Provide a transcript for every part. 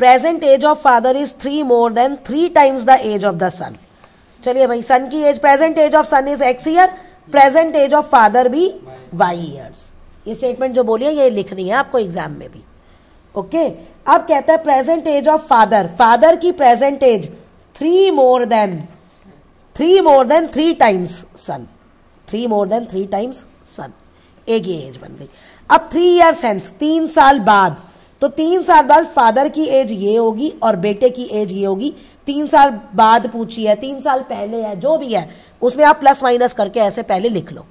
Present age of father is 3 more than 3 times the age of the son. चलिए भाई, son की age, present age of son is x year, present age of father भी y years. ये statement जो बोलिए ये लिखनी है आपको एग्जाम में भी। ओके, अब कहता है present age of father, father की present age 3 more than 3 times son, 3 more than 3 times son, एक ये एज बन गई। अब 3 ईयर्स हेंस, 3 साल बाद, तो 3 साल बाद फादर की एज ये होगी और बेटे की एज ये होगी। 3 साल बाद पूछी है, 3 साल पहले है, जो भी है उसमें आप प्लस माइनस करके ऐसे पहले लिख लो।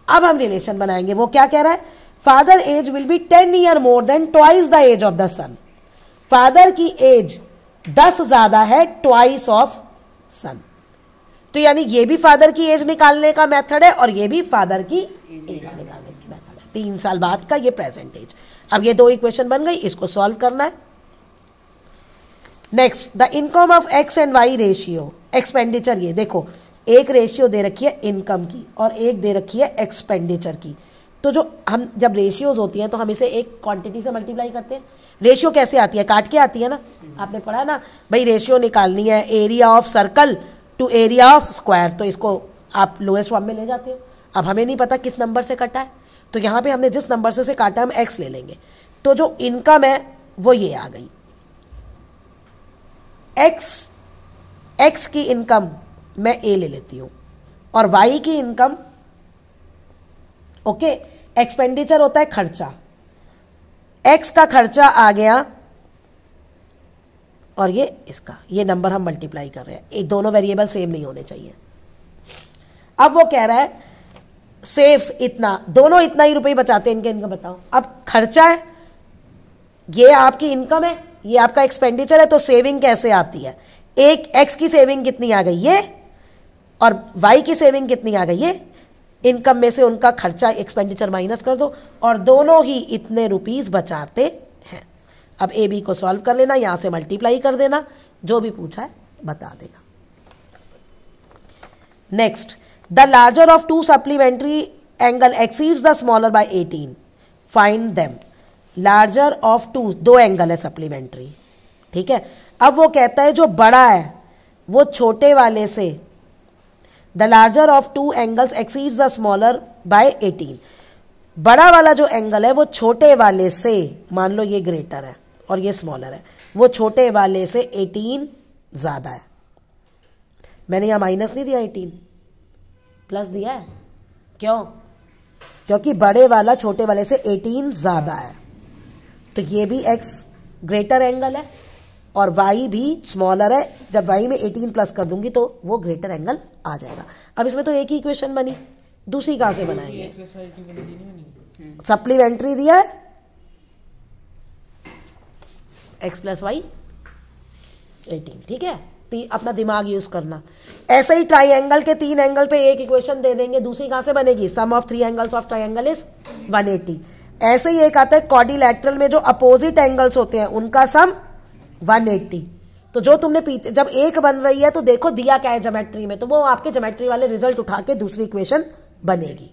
अब हम रिलेशन बनाएंगे। वो क्या कह रहा है, father age will be 10 year more than twice the age of the son. Father की एज 10 ज्यादा है ट्वाइस ऑफ सन। तो यानी ये भी फादर की एज निकालने का मेथड है और ये भी फादर की एज निकालने की मेथड है। 3 साल बाद का ये प्रेजेंट एज। अब ये 2 इक्वेशन बन गई, इसको सॉल्व करना है। Next, the income of X and Y ratio, expenditure. ये देखो, एक रेशियो दे रखी है इनकम की और एक दे रखी है एक्सपेंडिचर की। तो जो हम जब रेशियोज होती हैं तो हम इसे एक क्वांटिटी से मल्टीप्लाई करते हैं। रेशियो कैसे आती है, काट के आती है ना, आपने पढ़ा ना भाई, रेशियो निकालनी है area of circle to area of square, तो इसको आप लोएस्ट फॉर्म में ले जाते हो। अब हमें नहीं पता किस नंबर से कटा है, तो यहाँ पे हमने जिस नंबर से उसे काटा हम एक्स ले लेंगे। तो जो इनकम है वो ये आ गई, एक्स की इनकम मैं ए ले लेती हूं और वाई की इनकम, ओके, एक्सपेंडिचर होता है खर्चा, एक्स का खर्चा आ गया और ये इसका, ये नंबर हम मल्टीप्लाई कर रहे हैं। ये दोनों वेरिएबल सेम नहीं होने चाहिए। अब वो कह रहा है सेव्स इतना, दोनों इतना ही रुपए बचाते हैं, इनके इनकम बताओ। अब खर्चा है, ये आपकी इनकम है, ये आपका एक्सपेंडिचर है, तो सेविंग कैसे आती है, एक एक्स की सेविंग कितनी आ गई ये, और वाई की सेविंग कितनी आ गई ये। इनकम में से उनका खर्चा एक्सपेंडिचर माइनस कर दो और दोनों ही इतने रुपीस बचाते हैं। अब ए बी को सॉल्व कर लेना, यहां से मल्टीप्लाई कर देना, जो भी पूछा है बता देना। Next, the larger of 2 supplementary angle exceeds the smaller by 18, find them. Larger of 2 angle है सप्लीमेंट्री, ठीक है। अब वो कहता है जो बड़ा है वो छोटे वाले से, the larger of 2 angles exceeds the smaller by 18। बड़ा वाला जो एंगल है वो छोटे वाले से, मान लो ये ग्रेटर है और ये स्मॉलर है, वो छोटे वाले से 18 ज्यादा है। मैंने यहां माइनस नहीं दिया, 18 प्लस दिया है, क्यों, क्योंकि बड़े वाला छोटे वाले से 18 ज्यादा है। तो ये भी x ग्रेटर एंगल है और y भी स्मॉलर है। जब y में 18 प्लस कर दूंगी तो वो ग्रेटर एंगल आ जाएगा। अब इसमें तो एक ही इक्वेशन बनी, दूसरी कहां से बनाएंगे, सप्लीमेंट्री दिया है x प्लस वाई 18, ठीक है। अपना दिमाग यूज करना। ऐसे ही ट्राइंगल के 3 एंगल पे एक इक्वेशन दे देंगे, दूसरी कहां से बनेगी, sum of 3 angles of triangle is 180। ऐसे ही एक आता है क्वाड्रिलैटरल में जो अपोजिट एंगल्स होते हैं उनका सम 180। तो जो तुमने पीछे जब एक बन रही है तो देखो दिया क्या है ज्योमेट्री में, तो वो आपके ज्योमेट्री वाले रिजल्ट उठा के दूसरी इक्वेशन बनेगी।